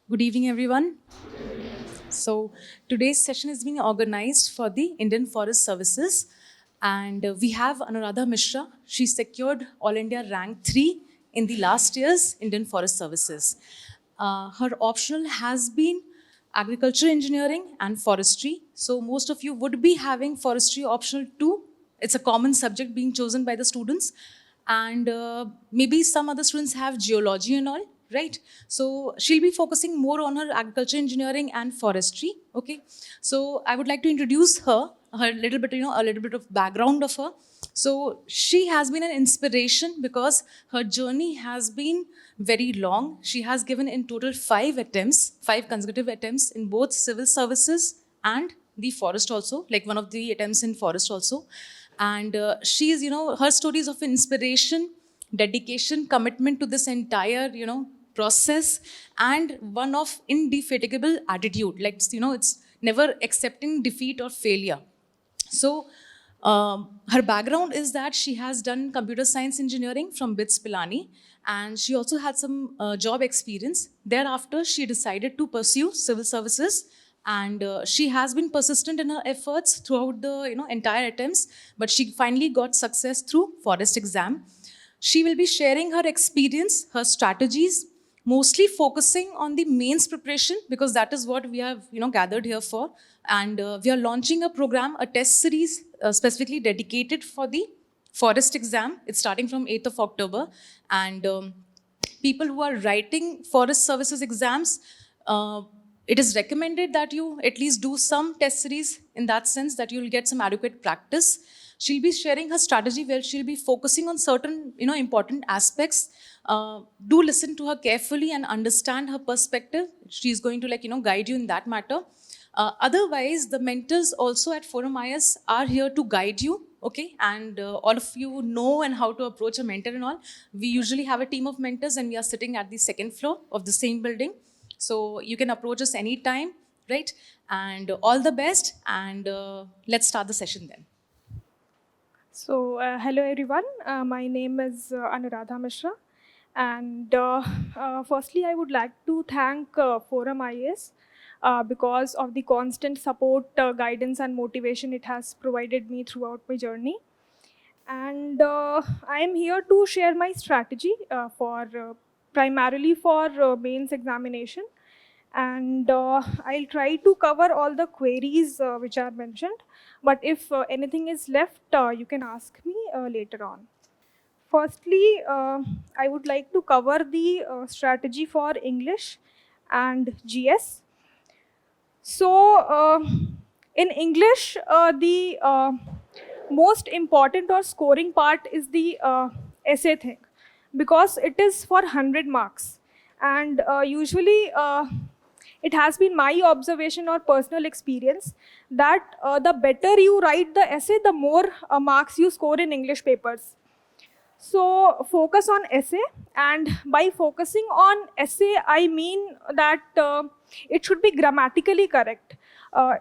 Good evening, everyone. So today's session is being organized for the Indian Forest Services, and we have Anuradha Mishra. She secured All India Rank 3 in the last year's Indian Forest Services. Her optional has been agriculture engineering and forestry. So most of you would be having forestry optional too. It's a common subject being chosen by the students, and maybe some other students have geology and all, right? So she'll be focusing more on her agriculture engineering and forestry. Okay, so I would like to introduce her little bit, a little bit of background of her. So she has been an inspiration because her journey has been very long. She has given in total 5 consecutive attempts in both civil services and the forest also, like one of the attempts in forest also. And she's, her stories of inspiration, dedication, commitment to this entire, process, and one of indefatigable attitude. Like, it's never accepting defeat or failure. So her background is that she has done computer science engineering from BITS Pilani, and she also had some job experience. Thereafter, she decided to pursue civil services, and she has been persistent in her efforts throughout the entire attempts, but she finally got success through forest exam. She will be sharing her experience, her strategies, mostly focusing on the mains preparation, because that is what we have gathered here for. And we are launching a program, a test series specifically dedicated for the forest exam. It's starting from 8th of October. And people who are writing forest services exams, it is recommended that you at least do some test series, in that sense that you'll get some adequate practice. She'll be sharing her strategy where she'll be focusing on certain important aspects. Do listen to her carefully and understand her perspective. She's going to guide you in that matter. Otherwise, the mentors also at ForumIAS are here to guide you, okay? And all of you know and how to approach a mentor and all. We usually have a team of mentors, and we are sitting at the second floor of the same building. So you can approach us anytime, right? And all the best, and let's start the session then. So, hello everyone. My name is Anuradha Mishra, and firstly, I would like to thank ForumIAS because of the constant support, guidance, and motivation it has provided me throughout my journey. And I am here to share my strategy primarily for mains examination, and I'll try to cover all the queries which are mentioned, but if anything is left, you can ask me later on. Firstly, I would like to cover the strategy for English and GS. So, in English, the most important or scoring part is the essay thing, because it is for 100 marks. And usually, it has been my observation or personal experience that the better you write the essay, the more marks you score in English papers. So focus on essay, and by focusing on essay, I mean that it should be grammatically correct.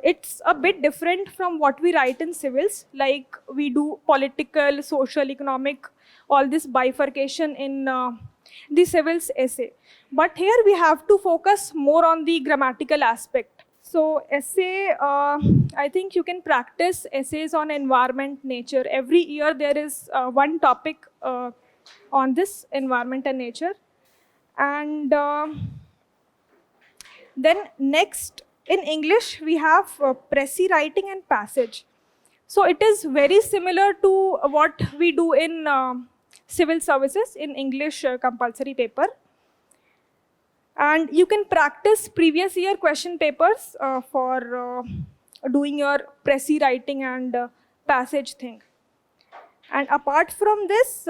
It's a bit different from what we write in civils, like we do political, social, economic, all this bifurcation in the civils essay. But here we have to focus more on the grammatical aspect. So essay, I think you can practice essays on environment, nature. Every year there is one topic on this environment and nature. And then next, in English, we have précis writing and passage. So it is very similar to what we do in civil services in English compulsory paper. And you can practice previous year question papers for doing your précis writing and passage thing. And apart from this,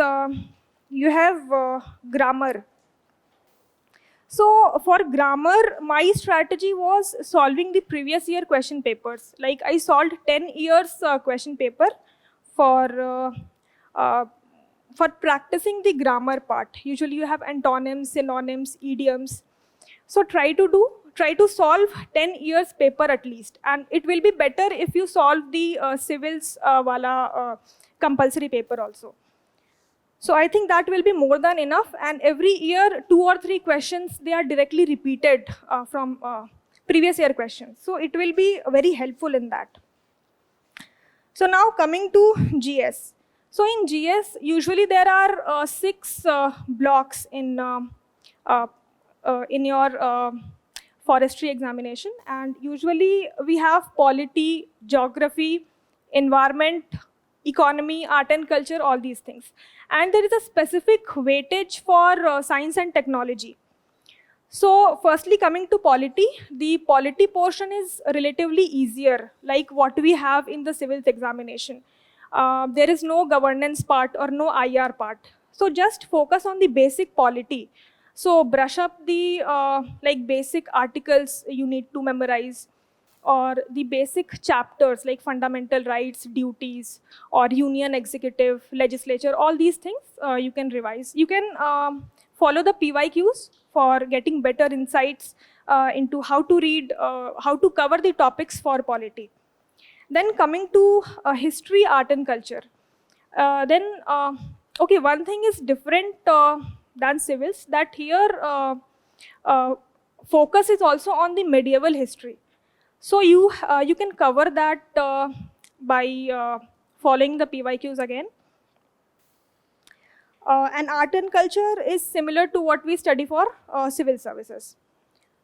you have grammar. So for grammar, my strategy was solving the previous year question papers. Like I solved 10 years question paper for practicing the grammar part. Usually you have antonyms, synonyms, idioms. So try try to solve 10 years paper at least. And it will be better if you solve the civils wala compulsory paper also. So I think that will be more than enough. And every year, 2 or 3 questions, they are directly repeated from previous year questions. So it will be very helpful in that. So now coming to GS. So in GS, usually there are 6 blocks in your forestry examination. And usually we have polity, geography, environment, economy, art and culture, all these things. And there is a specific weightage for science and technology. So firstly, coming to polity, the polity portion is relatively easier, like what we have in the civils examination. There is no governance part or no IR part. So just focus on the basic polity. So brush up the like basic articles you need to memorize, or the basic chapters like fundamental rights, duties, or union, executive, legislature, all these things you can revise. You can follow the PYQs for getting better insights into how to read, how to cover the topics for polity. Then coming to history, art and culture. Okay, one thing is different than civils, that here focus is also on the medieval history. So you can cover that by following the PYQs again. And art and culture is similar to what we study for civil services.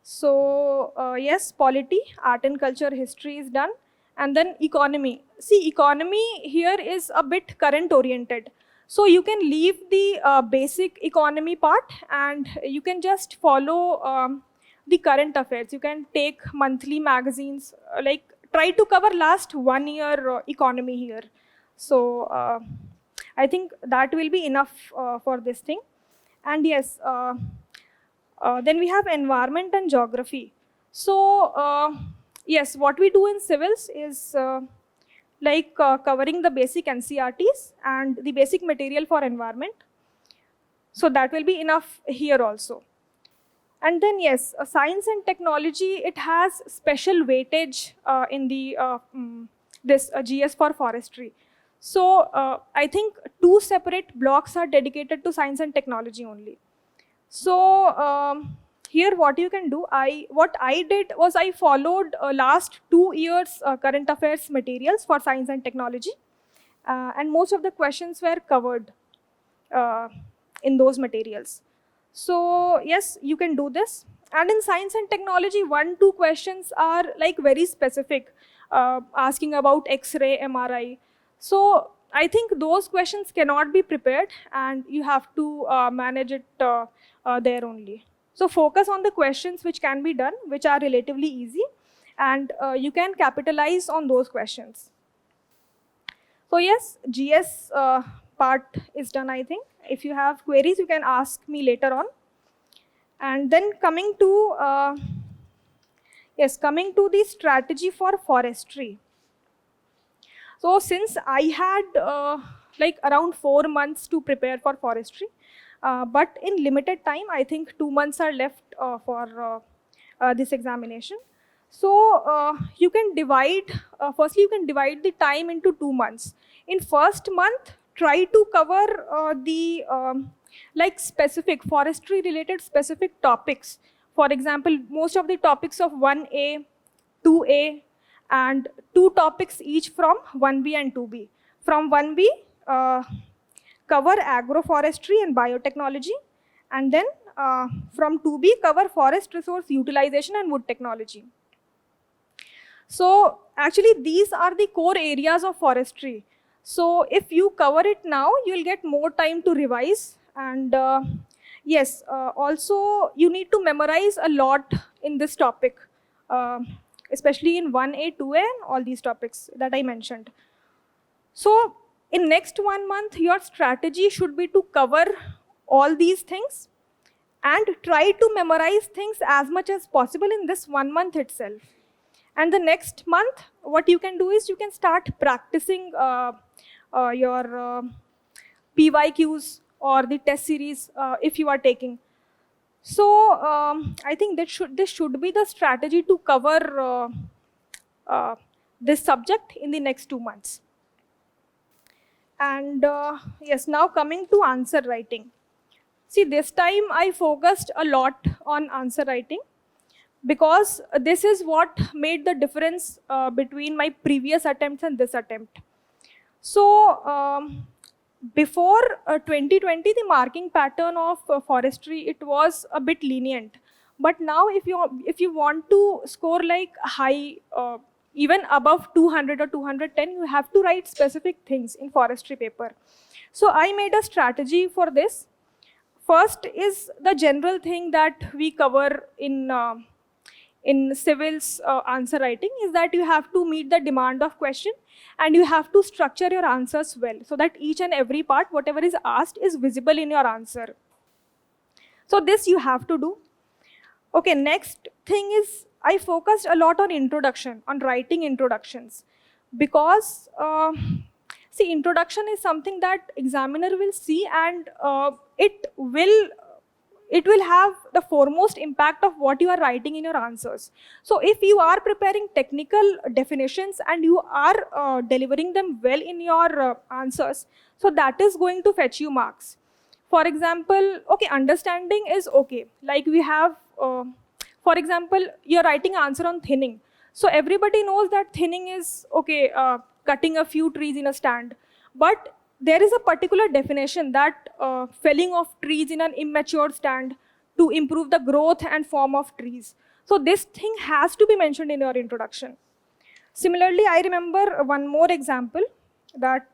So yes, polity, art and culture, history is done. And then economy. See, economy here is a bit current oriented. So you can leave the basic economy part and you can just follow the current affairs. You can take monthly magazines, like try to cover last 1 year economy here. So I think that will be enough for this thing. And yes, then we have environment and geography. So yes, what we do in civils is like covering the basic NCRTs and the basic material for environment. So that will be enough here also. And then yes, science and technology, it has special weightage in the this GS for forestry. So I think 2 separate blocks are dedicated to science and technology only. So here what you can do, what I did was I followed last 2 years current affairs materials for science and technology, and most of the questions were covered in those materials. So yes, you can do this. And in science and technology, 1-2 questions are like very specific, asking about X-ray, MRI. So I think those questions cannot be prepared and you have to manage it there only. So focus on the questions which can be done, which are relatively easy, and you can capitalize on those questions. So yes, GS part is done, I think. If you have queries, you can ask me later on. And then coming to, coming to the strategy for forestry. So since I had like around 4 months to prepare for forestry, but in limited time, I think 2 months are left for this examination. So you can divide, firstly you can divide the time into 2 months. In first month, try to cover the like specific forestry related specific topics. For example, most of the topics of 1A, 2A, and 2 topics each from 1B and 2B. From 1B, cover agroforestry and biotechnology, and then from 2B, cover forest resource utilization and wood technology. So actually these are the core areas of forestry. So if you cover it now, you'll get more time to revise. And yes, also you need to memorize a lot in this topic, especially in 1A, 2A, and all these topics that I mentioned. So in next 1 month, your strategy should be to cover all these things and try to memorize things as much as possible in this 1 month itself. And the next month, what you can do is you can start practicing your PYQs or the test series if you are taking. So I think this should be the strategy to cover this subject in the next 2 months. And yes, now coming to answer writing. See, this time I focused a lot on answer writing because this is what made the difference between my previous attempts and this attempt. So before 2020, the marking pattern of forestry, it was a bit lenient. But now if you want to score like high, even above 200 or 210, you have to write specific things in forestry paper. So I made a strategy for this. First is the general thing that we cover in civils answer writing, is that you have to meet the demand of question and you have to structure your answers well so that each and every part, whatever is asked, is visible in your answer. So this you have to do. Okay, next thing is I focused a lot on introduction, on writing introductions, because see, introduction is something that examiner will see, and it will have the foremost impact of what you are writing in your answers. So if you are preparing technical definitions and you are delivering them well in your answers, so that is going to fetch you marks. For example, okay, understanding is okay. Like we have, for example, you're writing answer on thinning. So everybody knows that thinning is, okay, cutting a few trees in a stand. But there is a particular definition that felling of trees in an immature stand to improve the growth and form of trees. So this thing has to be mentioned in your introduction. Similarly, I remember one more example that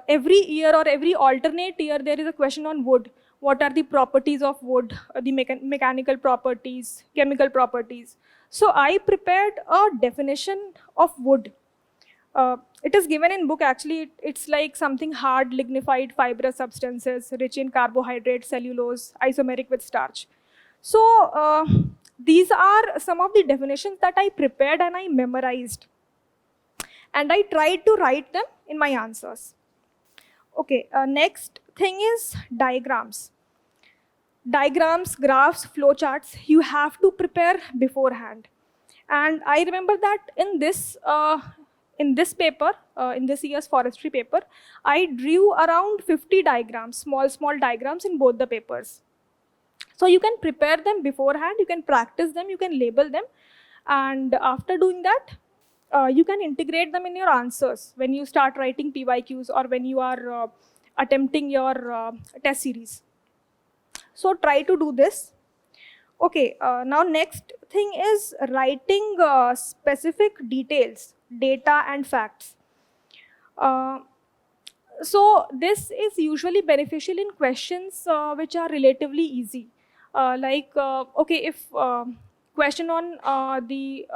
every year or every alternate year, there is a question on wood. What are the properties of wood, the mechanical properties, chemical properties? So I prepared a definition of wood. It is given in book actually. It's like something hard, lignified, fibrous substances, rich in carbohydrate, cellulose, isomeric with starch. So these are some of the definitions that I prepared and I memorized. And I tried to write them in my answers. Okay, next thing is diagrams. Diagrams, graphs, flowcharts, you have to prepare beforehand. And I remember that in this paper, in this year's forestry paper, I drew around 50 diagrams, small diagrams in both the papers. So you can prepare them beforehand, you can practice them, you can label them. And after doing that, you can integrate them in your answers when you start writing PYQs or when you are attempting your test series. So try to do this. Okay, now next thing is writing specific details, data and facts. So this is usually beneficial in questions which are relatively easy. Okay, if question on the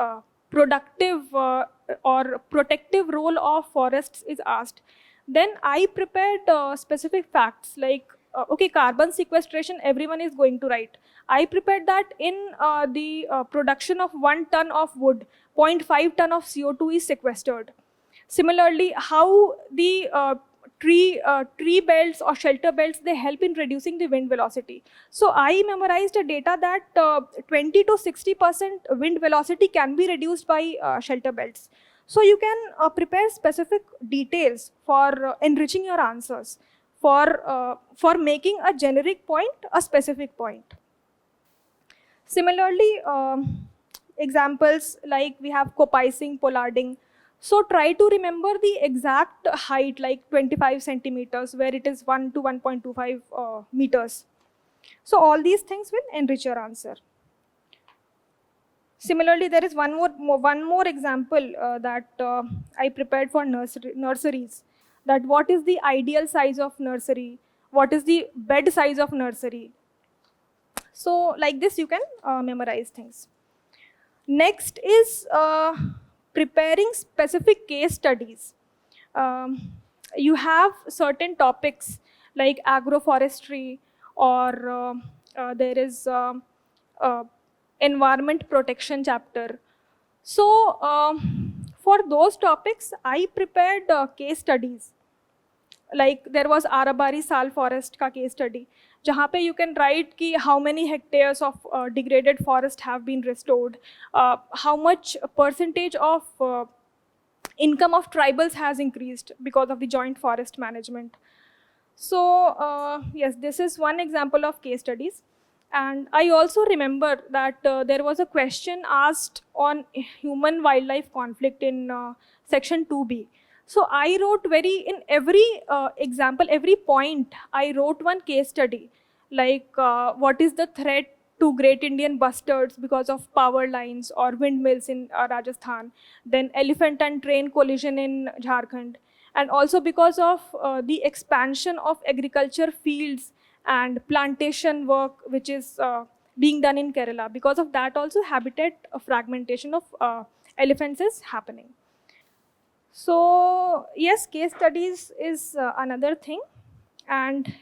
productive or protective role of forests is asked, then I prepared specific facts like, okay, carbon sequestration, everyone is going to write. I prepared that in the production of 1 ton of wood, 0.5 ton of CO2 is sequestered. Similarly, how the tree belts or shelter belts, they help in reducing the wind velocity. So I memorized a data that 20 to 60% wind velocity can be reduced by shelter belts. So you can prepare specific details for enriching your answers, for making a generic point a specific point. Similarly, examples like we have copicing, pollarding. So try to remember the exact height, like 25 centimeters, where it is 1 to 1.25 meters. So all these things will enrich your answer. Similarly, there is one more example that I prepared for nurseries. That what is the ideal size of nursery? What is the bed size of nursery? So like this, you can memorize things. Next is preparing specific case studies. You have certain topics like agroforestry, or there is environment protection chapter. So for those topics, I prepared case studies. like there was Arabari Sal forest ka case study, जहाँ पे you can write कि how many hectares of degraded forest have been restored, how much percentage of income of tribals has increased because of the joint forest management. So yes, this is one example of case studies. And I also remember that there was a question asked on human wildlife conflict in section 2B. So I wrote in every example, every point, I wrote one case study, like what is the threat to Great Indian bustards because of power lines or windmills in Rajasthan, then elephant and train collision in Jharkhand, and also because of the expansion of agriculture fields and plantation work which is being done in Kerala. Because of that also habitat fragmentation of elephants is happening. So yes, case studies is another thing. And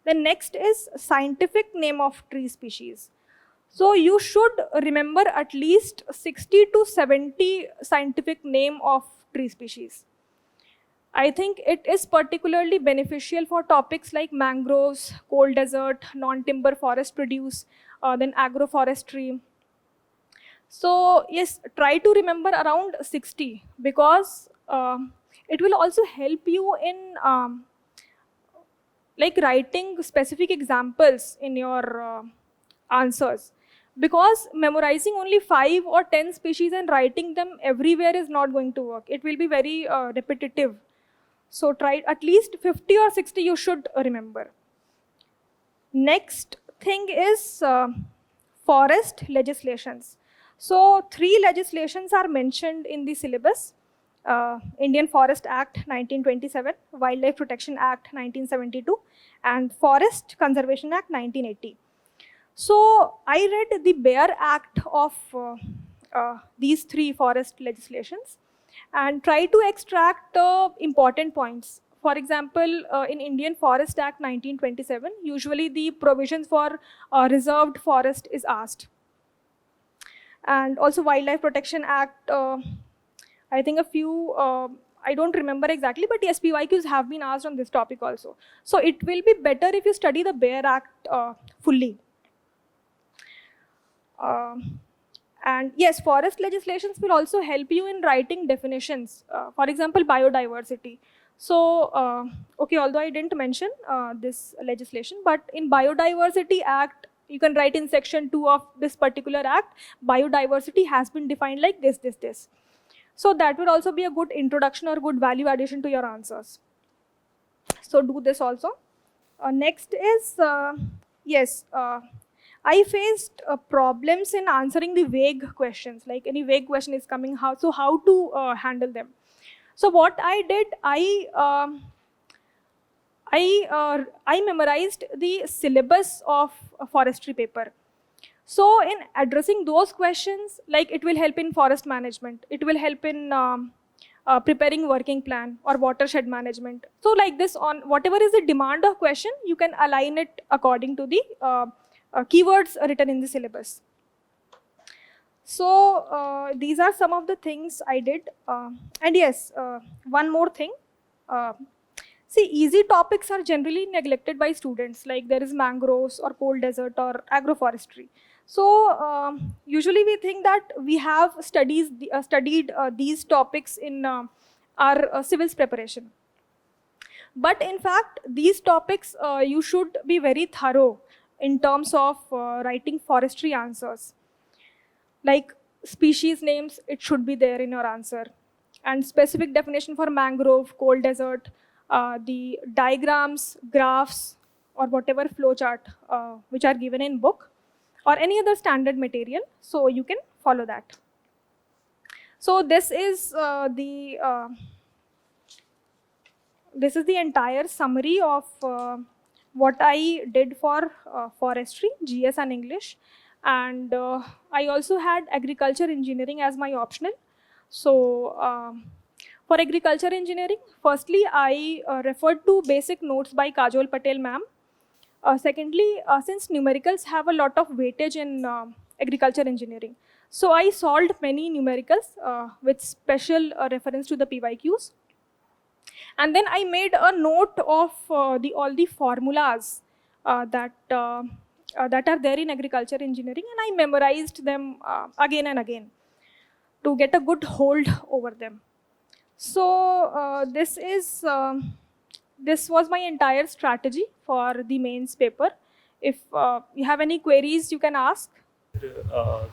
the next is scientific name of tree species. So you should remember at least 60 to 70 scientific name of tree species. I think it is particularly beneficial for topics like mangroves, cold desert, non-timber forest produce, then agroforestry. So yes, try to remember around 60, because it will also help you in like writing specific examples in your answers. Because memorizing only 5 or 10 species and writing them everywhere is not going to work. It will be very repetitive. So try at least 50 or 60 you should remember. Next thing is forest legislations. So 3 legislations are mentioned in the syllabus. Indian Forest Act 1927, Wildlife Protection Act 1972, and Forest Conservation Act 1980. So I read the bare act of these 3 forest legislations and try to extract important points. For example, in Indian Forest Act 1927, usually the provisions for reserved forest is asked. And also Wildlife Protection Act, I think a few, I don't remember exactly, but yes, PYQs have been asked on this topic also. So it will be better if you study the bare act fully. And yes, forest legislations will also help you in writing definitions. For example, biodiversity. So, okay, although I didn't mention this legislation, but in Biodiversity Act, you can write in section 2 of this particular act, biodiversity has been defined like this. So that would also be a good introduction or good value addition to your answers. So do this also. Next is, yes, I faced problems in answering the vague questions, like any vague question is coming, how to handle them. So what I did, I memorized the syllabus of a forestry paper. So in addressing those questions, like it will help in forest management, it will help in preparing working plan or watershed management. So like this, on whatever is the demand of question, you can align it according to the keywords written in the syllabus. So these are some of the things I did. And yes, one more thing. See, easy topics are generally neglected by students, like there is mangroves or cold desert or agroforestry. So usually we think that we have studied these topics in our civils preparation. But in fact, these topics you should be very thorough in terms of writing forestry answers. Like species names, it should be there in your answer. And specific definition for mangrove, cold desert, the diagrams, graphs, or whatever flowchart which are given in book or any other standard material, so you can follow that. So this is the entire summary of what I did for forestry, GS and English. And I also had agriculture engineering as my optional. So for agriculture engineering, firstly, I referred to basic notes by Kajol Patel ma'am. Secondly, since numericals have a lot of weightage in agriculture engineering, so I solved many numericals with special reference to the PYQs. And then I made a note of all the formulas that are there in agriculture engineering, and I memorized them again and again to get a good hold over them. So this was my entire strategy for the mains paper. If you have any queries, you can ask.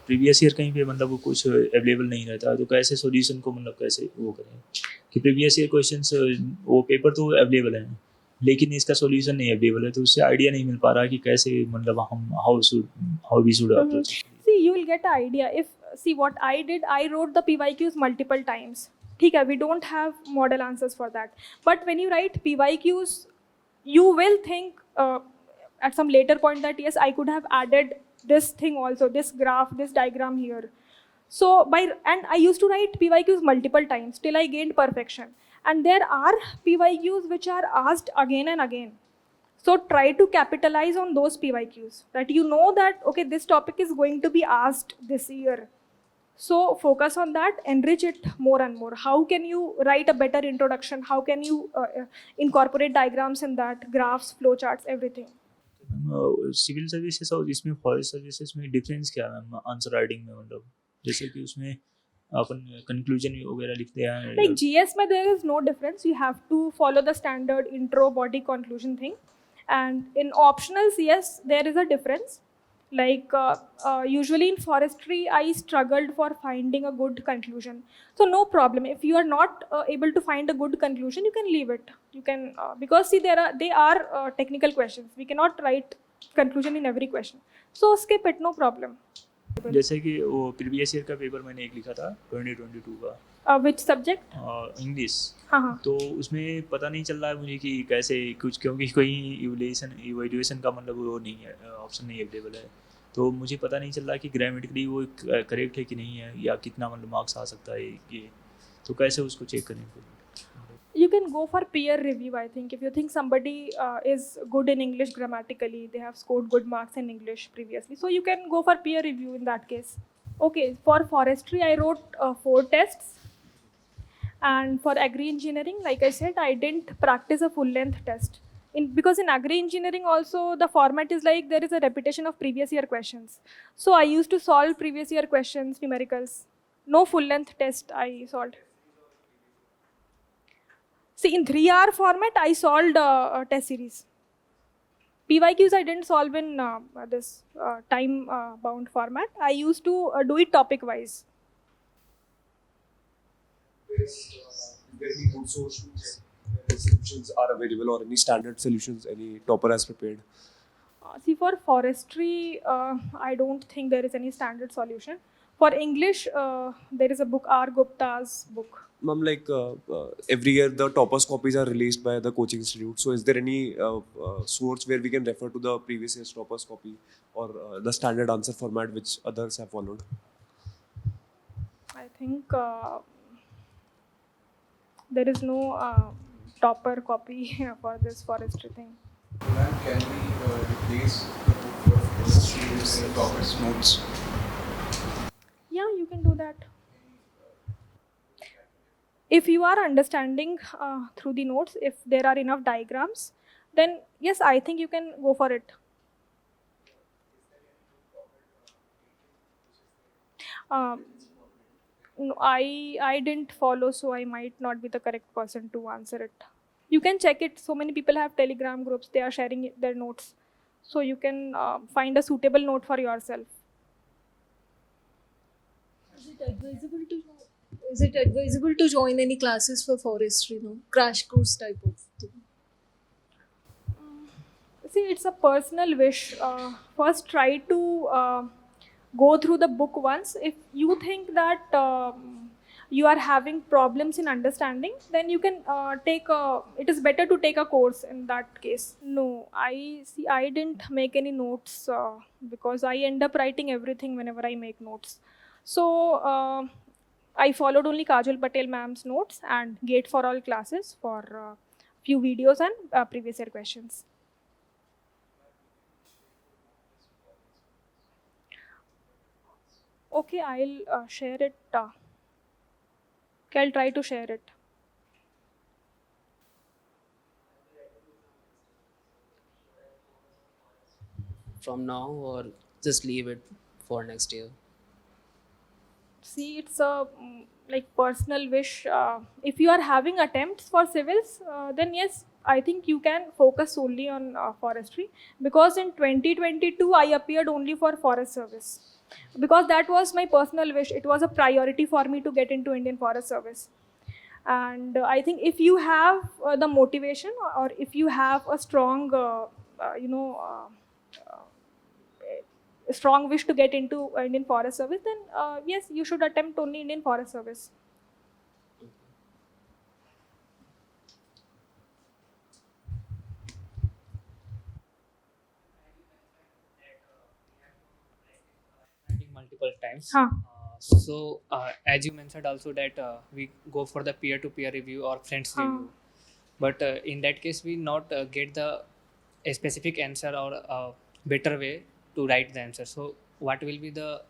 Previous year कहीं पे मतलब वो कुछ available नहीं रहता तो कैसे solution को मतलब कैसे वो करें कि प्रीवियस ईयर क्वेश्चंस वो पेपर तो अवेलेबल है लेकिन इसका सॉल्यूशन नहीं अवेलेबल है तो उससे आइडिया नहीं मिल पा रहा कि कैसे मतलब हम how we should approach. See, you will get an idea. See what I did, I wrote the PYQs multiple times. Okay, we don't have model answers for that. But when you write PYQs, you will think at some later point that yes, I could have added this thing also, this graph, this diagram here. So and I used to write PYQs multiple times till I gained perfection. And there are PYQs which are asked again and again. So try to capitalize on those PYQs that you know that, okay, this topic is going to be asked this year. So focus on that, enrich it more and more. How can you write a better introduction? How can you incorporate diagrams in that, graphs, flowcharts, everything? Civil services और इसमें forest services में difference क्या है ma'am answer writing में मतलब जैसे कि उसमें अपन कंक्लूजन वगैरह लिखते हैं Like GS में there is no difference. You have to follow the standard intro, body, conclusion thing. And in optionals, yes, there is a difference. Like usually in forestry, I struggled for finding a good conclusion. So no problem. If you are not able to find a good conclusion, you can leave it. You can because see they are technical questions. We cannot write conclusion in every question. So skip it, no problem. जैसे कि वो previous year का paper मैंने एक लिखा था 2022 का Which subject? English. हाँ. तो उसमें पता नहीं चल रहा है मुझे कि कैसे कुछ क्योंकि कोई इवैल्यूएशन का मतलब वो नहीं है ऑप्शन नहीं अवेलेबल है तो मुझे पता नहीं चल रहा कि ग्रामेटिकली वो करेक्ट है कि नहीं है या कितना मतलब मार्क्स आ सकता है ये तो कैसे उसको चेक करें फिर. You can go for peer review, I think. If you think somebody is good in English grammatically, they have scored good marks in English previously. So you can go for peer review in that case. Okay, for forestry, I wrote 4 tests. And for agri-engineering, like I said, I didn't practice a full-length test. Because in agri-engineering also, the format is like there is a repetition of previous year questions. So I used to solve previous year questions, numericals. No full-length test I solved. See, in 3-hour format, I solved a test series. PYQs I didn't solve in this time-bound format. I used to do it topic-wise. Is there any good solutions? Solutions are available or any standard solutions any topper has prepared? See, for forestry, I don't think there is any standard solution. For English, there is a book, R. Gupta's book. Ma'am, like every year the toppers copies are released by the coaching institute. So is there any source where we can refer to the previous year's toppers copy or the standard answer format which others have followed? I think there is no topper copy for this forestry thing. Ma'am, can we replace the book of forestry with toppers notes? Yeah, you can do that. If you are understanding through the notes, if there are enough diagrams, then yes, I think you can go for it. No, I didn't follow, so I might not be the correct person to answer it. You can check it. So many people have Telegram groups. They are sharing their notes. So you can find a suitable note for yourself. Is it advisable to join any classes for forestry? No, crash course type of thing. See, it's a personal wish. First, try to go through the book once. If you think that you are having problems in understanding, then you can it is better to take a course in that case. No, I didn't make any notes because I end up writing everything whenever I make notes. So I followed only Kajal Patel ma'am's notes and Gate for All classes for few videos and previous year questions. Okay, I'll share it. Okay, I'll try to share it. from now, or just leave it for next year? See, it's a like personal wish. If you are having attempts for civils, then yes, I think you can focus solely on forestry, because in 2022 I appeared only for forest service, because that was my personal wish. It was a priority for me to get into Indian Forest Service. And I think if you have the motivation, or if you have a strong you know a strong wish to get into Indian Forest Service, then yes, you should attempt only Indian Forest Service. Writing multiple times. Huh. As you mentioned also that we go for the peer-to-peer review or friends review, but in that case we not get the a specific answer or a better way to write the answer. So what will be the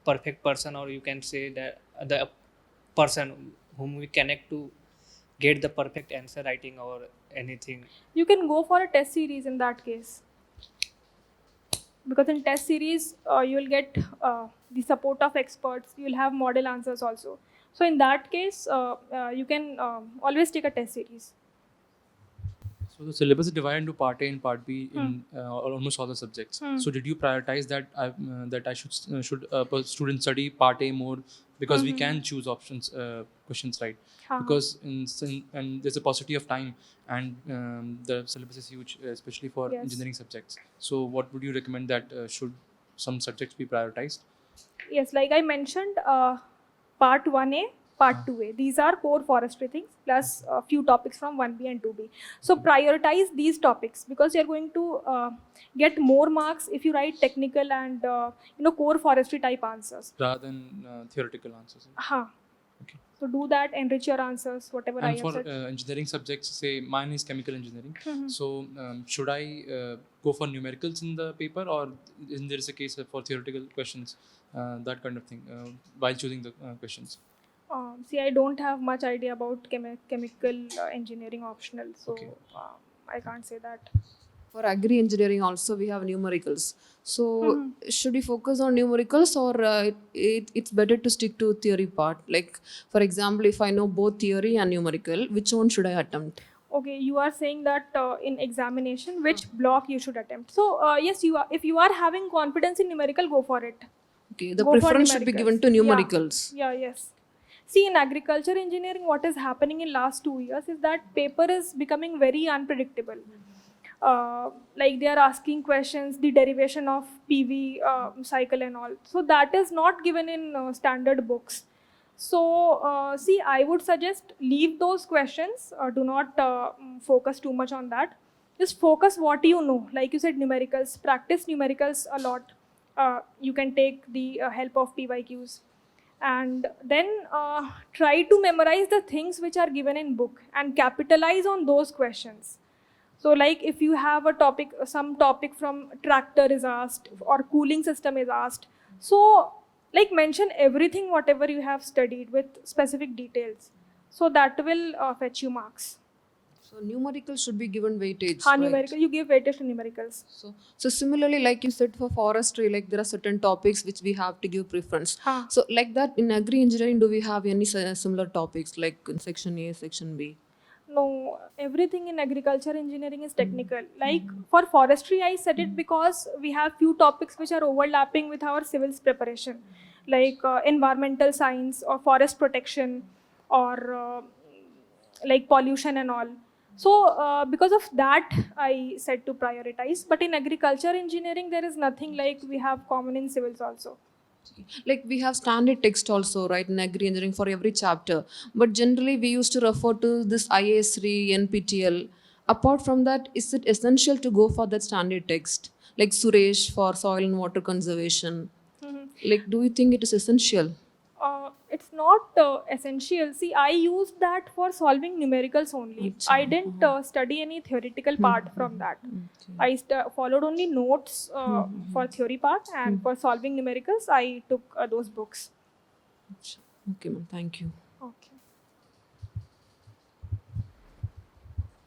perfect person, or you can say that the person whom we connect to get the perfect answer writing or anything? You can go for a test series in that case, because in test series you will get the support of experts. You will have model answers also. So in that case, you can always take a test series. So the syllabus is divided into part A and part B in almost all the subjects. So did you prioritize that I should students study part A more, because we can choose options questions, right? Because and there's a paucity of time, and the syllabus is huge, especially for Yes. engineering subjects. So what would you recommend that should some subjects be prioritized? Yes, like I mentioned, part 1A, part 2A. These are core forestry things, plus a few topics from 1B and 2B. So prioritize these topics, because you're going to get more marks if you write technical and core forestry type answers. Rather than theoretical answers. Huh. Okay. So do that, enrich your answers, whatever I And have for said. engineering subjects, say mine is chemical engineering. So should I go for numericals in the paper, or is there a case for theoretical questions, that kind of thing, while choosing the questions? See, I don't have much idea about chemical engineering optional, so Okay. I can't say that. For agri engineering also we have numericals. So should we focus on numericals, or it's better to stick to theory part? Like for example, if I know both theory and numerical, which one should I attempt? Okay, you are saying that in examination, which block you should attempt. So yes, you are. If you are having confidence in numerical, go for it. Okay, the Go for preference should be given to numericals. numericals. Yeah, yes. See, in agriculture engineering, what is happening in last 2 years is that paper is becoming very unpredictable. Like they are asking questions, the derivation of PV cycle and all. So that is not given in standard books. So see, I would suggest leave those questions. Do not focus too much on that. Just focus what you know. Like you said, numericals. Practice numericals a lot. You can take the help of PYQs. And then try to memorize the things which are given in book and capitalize on those questions. So like if you have a topic, some topic from tractor is asked, or cooling system is asked, so like mention everything whatever you have studied with specific details. So that will fetch you marks. So numericals should be given weightage. Numerical, you give weightage to numericals. So similarly, like you said, for forestry, like there are certain topics which we have to give preference. Huh. So like that in agri engineering, do we have any similar topics like in section A, section B? No, everything in agriculture engineering is technical. Like for forestry, I said it because we have few topics which are overlapping with our civils preparation, like environmental science or forest protection, or like pollution and all. So because of that, I said to prioritize. But in agriculture engineering, there is nothing like we have common in civils also. Like we have standard text also, right, in agri engineering for every chapter. But generally we used to refer to this IAS3, NPTL. Apart from that, is it essential to go for that standard text? Like Suresh for soil and water conservation. Like, do you think it is essential? It's not essential. See, I used that for solving numericals only. I didn't study any theoretical part from that. I followed only notes for theory part, and for solving numericals, I took those books. Okay, ma'am. Thank you. Okay.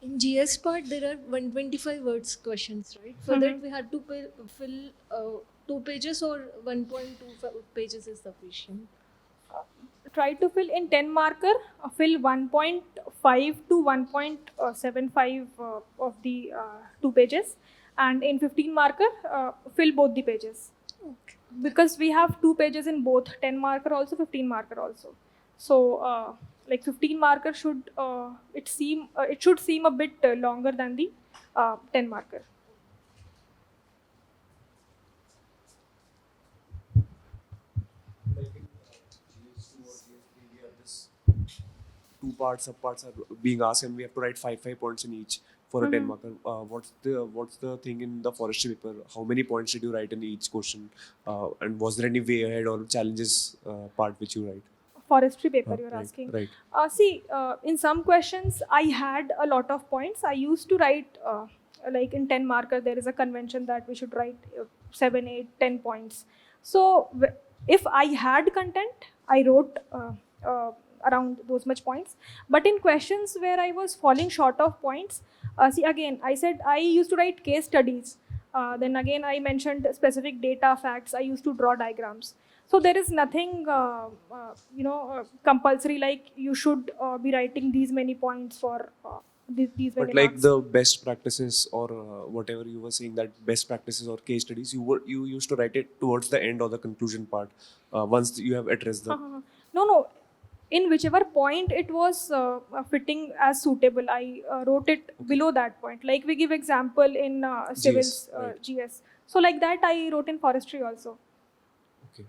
In GS part, there are 125 words questions, right? For that, we had to fill 2 pages or 1.2 pages is sufficient. Try to fill in 10 marker, fill 1.5 to 1.75 of the 2 pages, and in 15 marker, fill both the pages. Okay. Because we have 2 pages in both 10 marker also, 15 marker also. So like 15 marker should it should seem a bit longer than the 10 marker. Like in GS2 or GS3, we have this two parts, subparts are being asked, and we have to write five points in each for a 10 marker. What's the thing in the forestry paper? How many points did you write in each question? And was there any way ahead or challenges part which you write? Forestry paper you're Right, asking. right. See, in some questions I had a lot of points. I used to write like in 10 marker there is a convention that we should write 7, 8, 10 points. So if I had content, I wrote around those much points. But in questions where I was falling short of points, see again I said I used to write case studies. Then again I mentioned specific data facts. I used to draw diagrams. So there is nothing, compulsory like you should be writing these many points for these many But like marks. the best practices or whatever you were saying, that best practices or case studies, you used to write it towards the end or the conclusion part once you have addressed the. No. In whichever point it was fitting as suitable, I wrote it below that point. Like we give example in civils, right. GS. So like that I wrote in forestry also. Okay.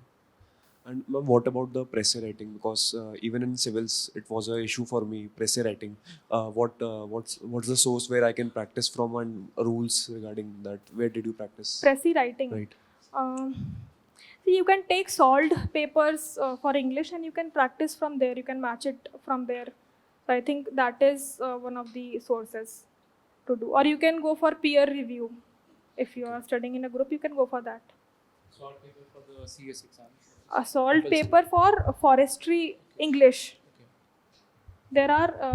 And ma'am, what about the pressure writing? Because even in civils, it was an issue for me, pressure writing. What's the source where I can practice from, and rules regarding that? Where did you practice? Pressy writing. Right. See, you can take solved papers for English and you can practice from there. You can match it from there. So I think that is one of the sources to do. Or you can go for peer review. If you are studying in a group, you can go for that. Solve paper for the CS exam. A solved Compulsory. paper for forestry English. Okay.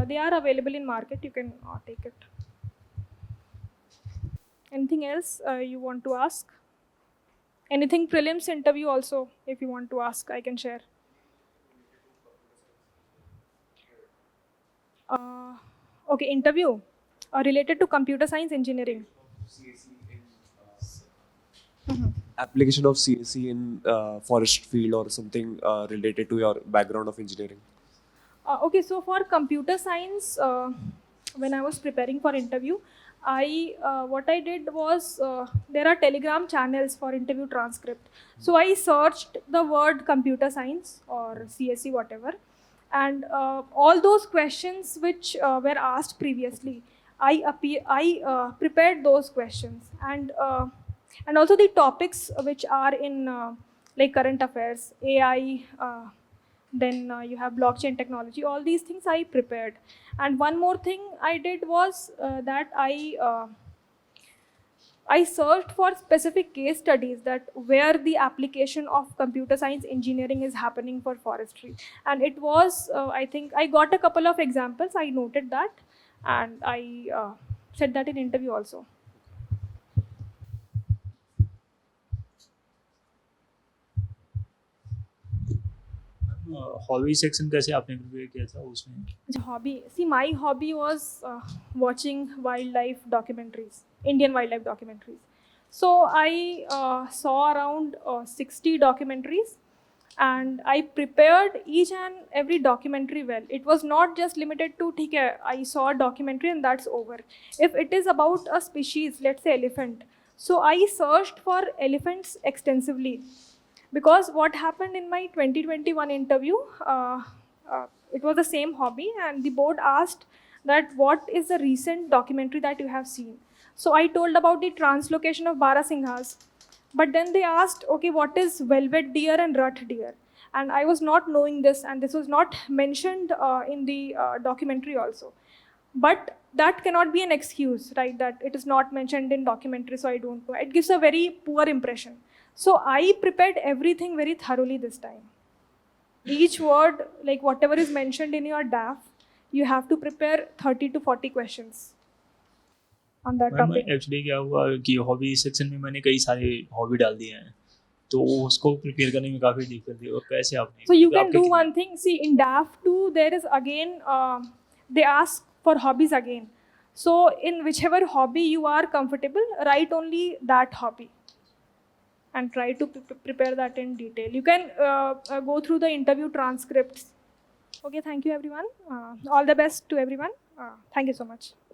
They are available in market. You can take it. Anything else you want to ask? Anything prelims interview also, if you want to ask, I can share. Okay, interview related to computer science engineering. Application of CSE in forest field or something related to your background of engineering. Okay, so for computer science, when I was preparing for interview, what I did was there are Telegram channels for interview transcript. So I searched the word computer science or CSE whatever, and all those questions which were asked previously, I prepared those questions, and also the topics which are in like current affairs, AI. Then you have blockchain technology. All these things I prepared. And one more thing I did was that I searched for specific case studies that where the application of computer science engineering is happening for forestry. And it was, I think, I got a couple of examples. I noted that, and I said that in interview also. Hobby section कैसे आपने prepare किया था उसमें? Hobby. See, my hobby was watching wildlife documentaries, Indian wildlife documentaries. So I saw around 60 documentaries, and I prepared each and every documentary well. It was not just limited to, I saw a documentary and that's over. If it is about a species, let's say elephant, so I searched for elephants extensively. Because what happened in my 2021 interview, it was the same hobby, and the board asked that what is the recent documentary that you have seen. So I told about the translocation of Barasinghas, but then they asked, okay, what is velvet deer and rut deer? And I was not knowing this, and this was not mentioned in the documentary also. But that cannot be an excuse, right? That it is not mentioned in documentary, so I don't know. It gives a very poor impression. So I prepared everything very thoroughly this time. Each word, like whatever is mentioned in your DAF, you have to prepare 30 to 40 questions. on that ma'am topic. Actually क्या हुआ कि hobby section में मैंने कई सारे hobby डाल दिए हैं, तो उसको प्रिपेयर करने में काफ़ी दिक्कत थी। और कैसे आपने So you मतलब can आपके do कितने- one thing. See, in DAV 2, there is again, they ask for hobbies again. So in whichever hobby you are comfortable, write only that hobby and try to prepare that in detail. You can go through the interview transcripts. Okay, thank you everyone. All the best to everyone. Thank you so much.